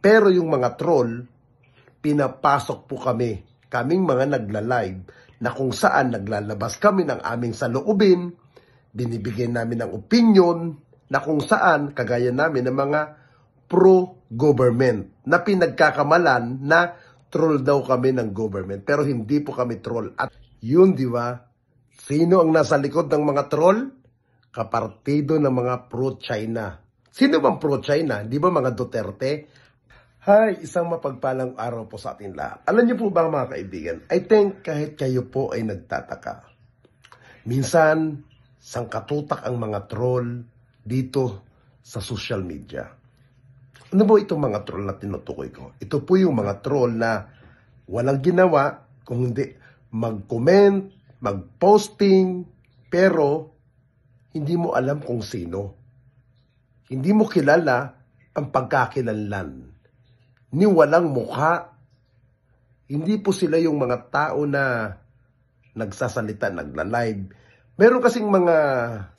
Pero yung mga troll, pinapasok po kaming mga nagla-live na kung saan naglalabas kami ng aming saloobin, binibigyan namin ng opinion na kung saan kagaya namin ng mga pro-government na pinagkakamalan na troll daw kami ng government. Pero hindi po kami troll. At yun, di ba? Sino ang nasa likod ng mga troll? Kapartido ng mga pro-China. Sino bang pro-China? Di ba mga Duterte? Hi, isang mapagpalang araw po sa ating lahat. Alam niyo po ba mga kaibigan, I think kahit kayo po ay nagtataka. Minsan, sangkatutak ang mga troll dito sa social media. Ano ba itong mga troll na tinutukoy ko? Ito po yung mga troll na walang ginawa kung hindi mag-comment, mag-posting, pero hindi mo alam kung sino. Hindi mo kilala ang pagkakilanlan. Ni walang mukha. Hindi po sila yung mga tao na nagsasalita, nagla-live. Meron kasing mga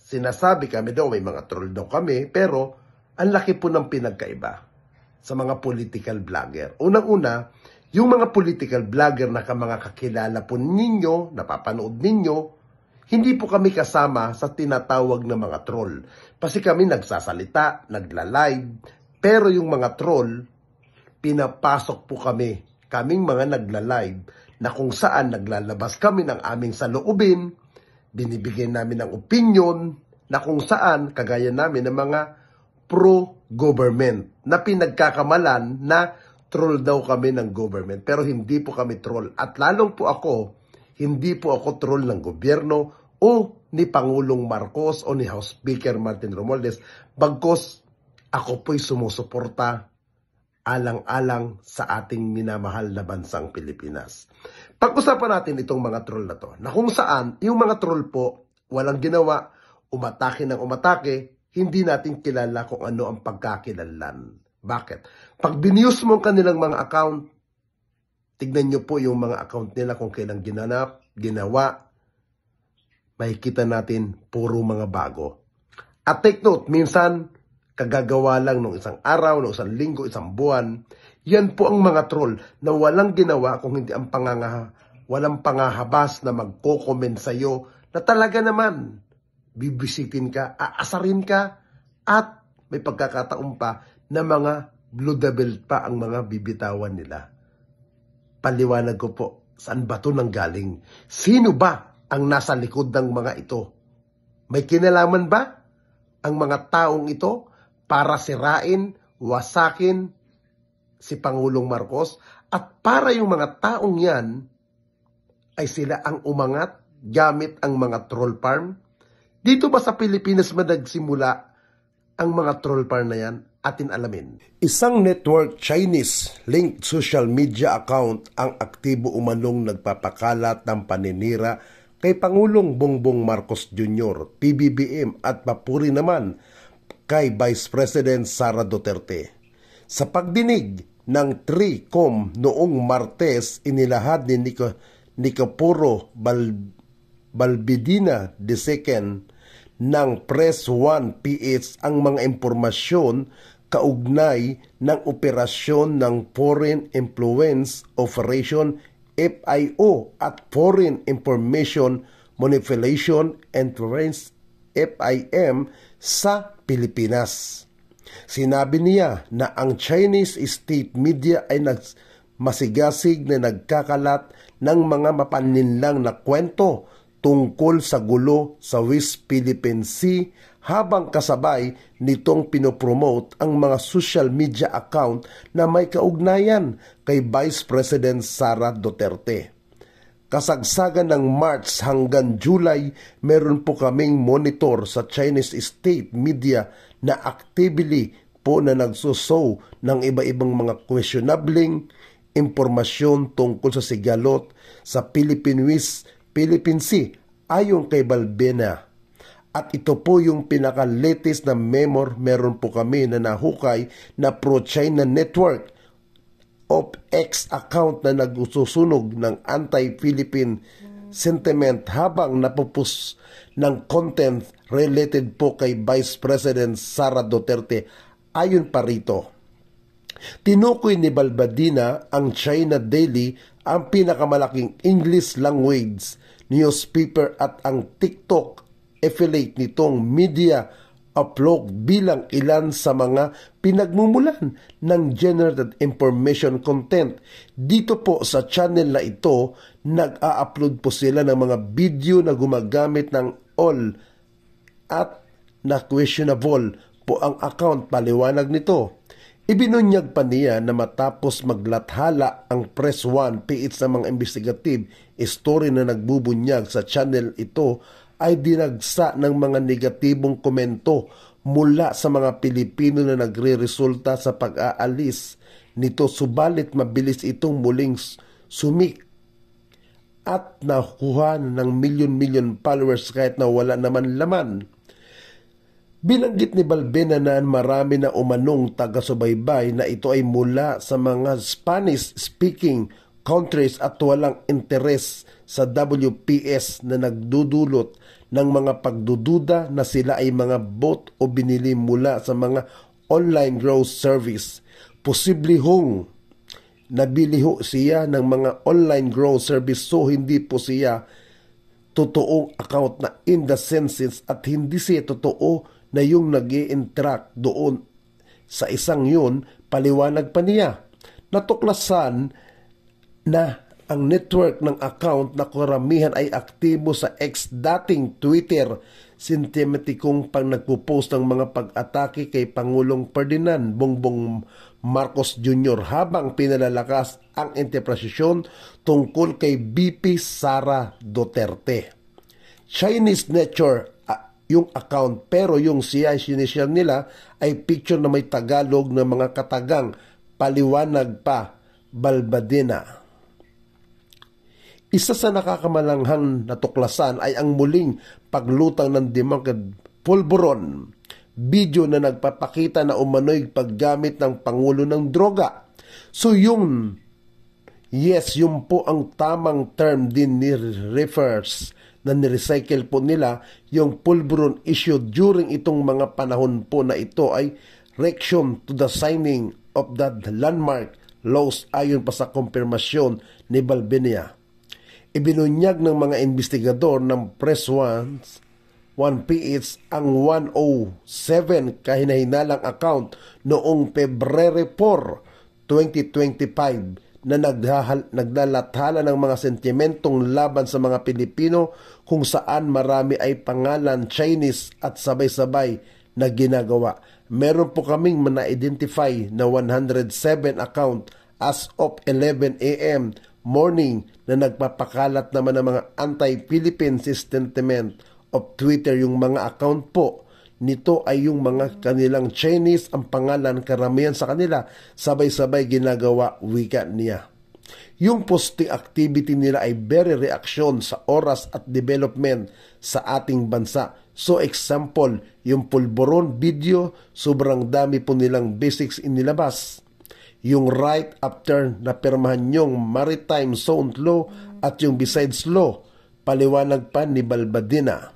sinasabi kami daw, may mga troll daw kami, pero ang laki po ng pinagkaiba sa mga political vlogger. Unang-una, yung mga political vlogger na mga kakilala po ninyo, napapanood ninyo, hindi po kami kasama sa tinatawag na mga troll. Kasi kami nagsasalita, nagla-live, pero yung mga troll, pinapasok po kaming mga nagla-live na kung saan naglalabas kami ng aming saloobin, binibigyan namin ng opinion na kung saan kagaya namin ng mga pro-government na pinagkakamalan na troll daw kami ng government. Pero hindi po kami troll. At lalong po ako, hindi po ako troll ng gobyerno o ni Pangulong Marcos o ni House Speaker Martin Romualdez. Bagkus ako po'y sumusuporta alang-alang sa ating minamahal na bansang Pilipinas. Pag-usapan natin itong mga troll na to, na kung saan yung mga troll po, walang ginawa, umatake ng umatake, hindi natin kilala kung ano ang pagkakilanlan. Bakit? Pag binius mo ang kanilang mga account, tignan nyo po yung mga account nila kung kailang ginanap, ginawa, makikita natin puro mga bago. At take note, minsan, kagagawa lang ng isang araw, ng isang linggo, isang buwan. Yan po ang mga troll na walang ginawa kung hindi ang walang pangahabas na magko-comment sa'yo na talaga naman bibisitin ka, aasarin ka, at may pagkakataon pa na mga blue devil pa ang mga bibitawan nila. Paliwanag ko po, saan ba ito nanggaling? Sino ba ang nasa likod ng mga ito? May kinalaman ba ang mga taong ito para sirain, wasakin si Pangulong Marcos, at para yung mga taong yan ay sila ang umangat gamit ang mga troll farm? Dito ba sa Pilipinas nagsimula ang mga troll farm na yan? Atin alamin. Isang network Chinese linked social media account ang aktibo umanong nagpapakalat ng paninira kay Pangulong Bongbong Marcos Jr., PBBM at papuri naman kay Vice President Sara Duterte. Sa pagdinig ng 3Com noong Martes, inilahad ni Nicoforo Balbidina II ng Press 1 PH ang mga impormasyon kaugnay ng operasyon ng Foreign Influence Operation FIO at Foreign Information Manipulation and FIM sa Pilipinas. Sinabi niya na ang Chinese state media ay masigasig na nagkakalat ng mga mapaninlang na kwento tungkol sa gulo sa West Philippine Sea habang kasabay nitong pinopromote ang mga social media account na may kaugnayan kay Vice President Sara Duterte. Kasagsagan ng March hanggang July, meron po kaming monitor sa Chinese state media na actively po na nagsusow ng iba-ibang mga questionabling impormasyon tungkol sa sigalot sa Philippine Sea ayon kay Balbena. At ito po yung pinaka-latest na meron po kami na nahukay na pro-China network of X account na nagsusunog ng anti-Philippine sentiment habang napupus ng content related po kay Vice President Sara Duterte. Ayon pa rito, Tinukoy ni Balbadina ang China Daily, ang pinakamalaking English language newspaper at ang TikTok affiliate nitong media upload bilang ilan sa mga pinagmumulan ng generated information content. Dito po sa channel na ito, nag-a-upload po sila ng mga video na gumagamit ng all at na questionable po ang account. Paliwanag nito. Ibinunyag pa niya na matapos maglathala ang Press 1 PH ng mga investigative story na nagbubunyag sa channel ito ay dinagsa ng mga negatibong komento mula sa mga Pilipino na nagre-resulta sa pag-aalis nito, subalit mabilis itong muling sumik at nakuha ng milyon-milyon followers kahit na wala naman laman. Binanggit ni Balbena na marami na umanong taga-subaybay na ito ay mula sa mga Spanish-speaking countries at walang interes sa WPS na nagdudulot ng mga pagdududa na sila ay mga bot o binili mula sa mga online growth service. Posible hong nabili ho siya ng mga online growth service, so hindi po siya totoong account na in the senses at hindi siya totoo na yung nag-i-interact doon sa isang yun. Paliwanag pa niya, natuklasan na ang network ng account na karamihan ay aktibo sa dating Twitter, sintemetikong pang nagpo-post ng mga pag-atake kay Pangulong Ferdinand Bongbong Marcos Jr. habang pinalalakas ang interpretasyon tungkol kay BP Sara Duterte. Chinese nature yung account, pero yung sinishare nila ay picture na may Tagalog na mga katagang. Paliwanag pa Balbadina. Isa sa nakakamalanghang natuklasan ay ang muling paglutang ng Democrat Pulburon, video na nagpapakita na umano'y paggamit ng Pangulo ng droga. So yun po ang tamang term din ni refers na nirecycle po nila yung Pulburon issue during itong mga panahon po na ito ay reaction to the signing of that landmark laws ayon pa sa kumpirmasyon ni Balbena. Ibinunyag ng mga investigador ng Press 1PH ang 107 kahinahinalang account noong Pebrero 4, 2025 na naglalathala ng mga sentimentong laban sa mga Pilipino kung saan marami ay pangalan Chinese at sabay-sabay na ginagawa. Meron po kaming na-identify na 107 account as of 11 a.m. morning na nagpapakalat naman ng mga anti-Philippine sentiment of Twitter. Yung mga account po nito ay yung mga kanilang Chinese ang pangalan, karamihan sa kanila sabay-sabay ginagawa, wika niya. Yung posting activity nila ay very reaksyon sa oras at development sa ating bansa. So example, yung Pulburon video, sobrang dami po nilang basics inilabas. Yung right after na pirmahan yung Maritime Zone Law at yung Besides Law, paliwanag pa ni Balbadina.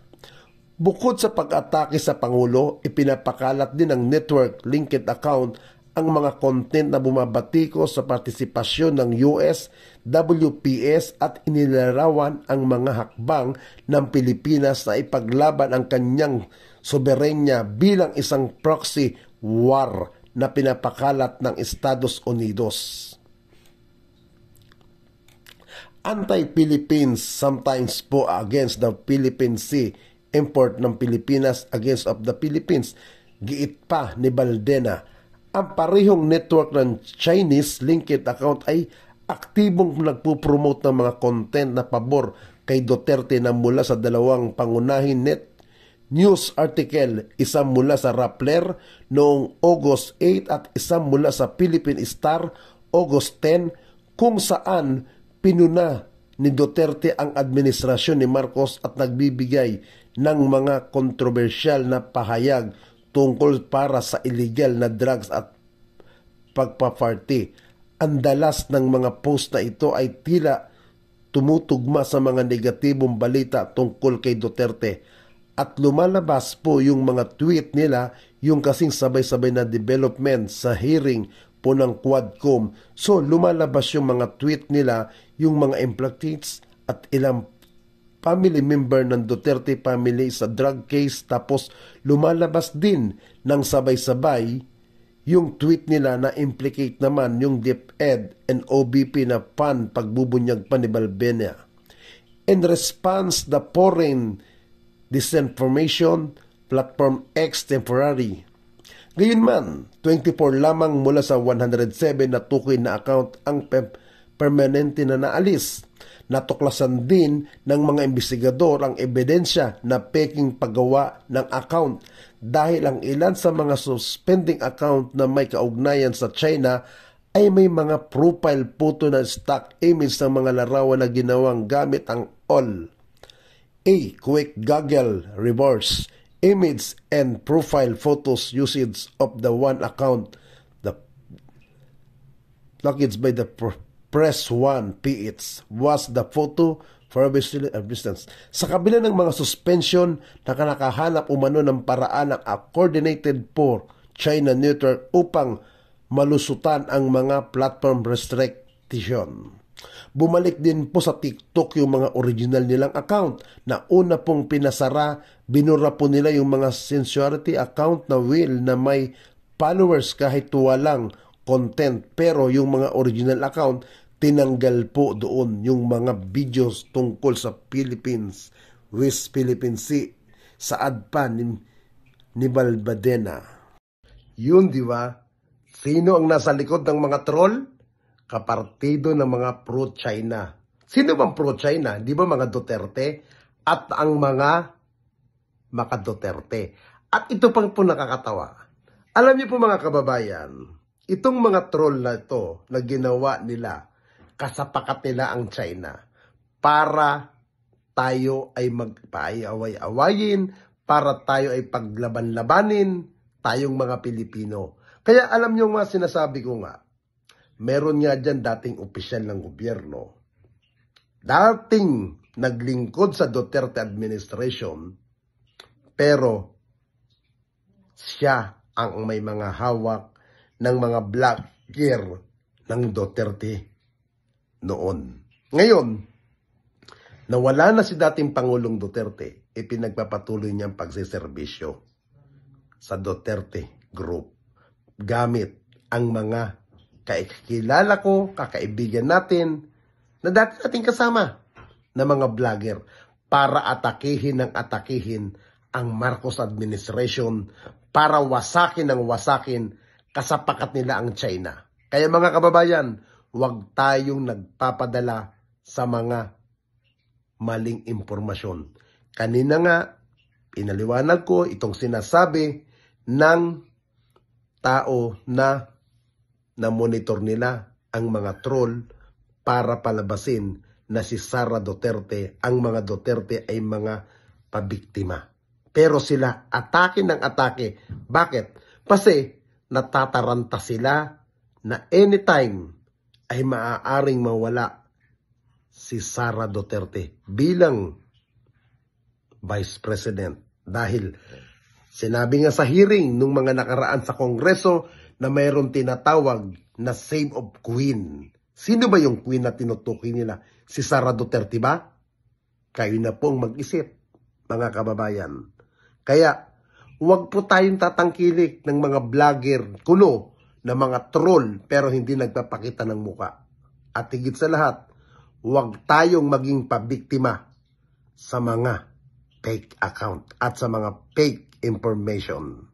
Bukod sa pag-atake sa Pangulo, ipinapakalat din ng network linked account ang mga content na bumabatiko sa partisipasyon ng US, WPS at inilarawan ang mga hakbang ng Pilipinas na ipaglaban ang kanyang soberenya bilang isang proxy war na pinapakalat ng Estados Unidos. Anti-Philippines sometimes po against the Philippine Sea, import ng Pilipinas against of the Philippines. Giit pa ni Balbena, ang parehong network ng Chinese linked account ay aktibong nagpupromote ng mga content na pabor kay Duterte na mula sa dalawang pangunahing net news article, isang mula sa Rappler noong August 8 at isang mula sa Philippine Star August 10, kung saan pinuna ni Duterte ang administrasyon ni Marcos at nagbibigay ng mga kontrobersyal na pahayag tungkol para sa illegal na drugs at pagpaparty. Ang dalas ng mga post na ito ay tila tumutugma sa mga negatibong balita tungkol kay Duterte at lumalabas po yung mga tweet nila, yung kasing sabay-sabay na development sa hearing po ng Quadcom. So lumalabas yung mga tweet nila, yung mga implicates at ilang family member ng Duterte family sa drug case, tapos lumalabas din ng sabay-sabay yung tweet nila na implicate naman yung DepEd and OBP na pagbubunyag pa ni Balbena. In response, the foreign disinformation platform X temporary. Gayunman, 24 lamang mula sa 107 na tukoy na account ang permanente na naalis. Natuklasan din ng mga investigador ang ebidensya na peking paggawa ng account dahil ang ilan sa mga suspending account na may kaugnayan sa China ay may mga profile photo na stock image ng mga larawan na ginawang gamit ang all quick Google reverse image and profile photos usage of the one account. The package by the Press 1 PH was the photo for business. Sa kabila ng mga suspension na nakahanap umano ng paraan ng coordinated for China network upang malusutan ang mga platform restriction. Bumalik din po sa TikTok yung mga original nilang account na una pong pinasara. Binura po nila yung mga sensuality account na na may followers kahit walang content, pero yung mga original account tinanggal po doon yung mga videos tungkol sa Philippines, West Philippine Sea, saad pa ni Balbena. Yun, di ba? Sino ang nasa likod ng mga troll? Kapartido ng mga pro-China. Sino bang pro-China? Di ba mga Duterte? At ang mga Duterte. At ito pang po nakakatawa. Alam niyo po mga kababayan, itong mga troll na ito na ginawa nila, kasapakat nila ang China para tayo ay magpaaway-awayin, para tayo ay paglaban-labanin, tayong mga Pilipino. Kaya alam niyo nga, sinasabi ko nga, meron nga dyan dating opisyal ng gobyerno, dating naglingkod sa Duterte administration, pero siya ang may mga hawak ng mga blogger ng Duterte noon. Ngayon, nawala na si dating Pangulong Duterte, ipinagpapatuloy niyang pagsiservisyo sa Duterte Group gamit ang mga kakilala ko, kakaibigan natin, na dati nating kasama na mga vlogger para atakihin ang Marcos administration, para wasakin kasapakat nila ang China. Kaya mga kababayan, huwag tayong nagpapadala sa mga maling impormasyon. Kanina nga, pinaliwanag ko itong sinasabi ng tao na monitor nila ang mga troll para palabasin na si Sara Duterte, ang mga Duterte ay mga pabiktima. Pero sila atake ng atake. Bakit? Kasi natataranta sila na anytime ay maaaring mawala si Sara Duterte bilang Vice President. Dahil sinabi nga sa hearing nung mga nakaraan sa Kongreso na mayroon tinatawag na Save of Queen. Sino ba yung Queen na tinutukoy nila? Si Sara Duterte ba? Kayo na pong mag-isip, mga kababayan. Kaya, huwag po tayong tatangkilik ng mga vlogger, kuno, na mga troll, pero hindi nagpapakita ng muka. At higit sa lahat, huwag tayong maging pabiktima sa mga fake account at sa mga fake information.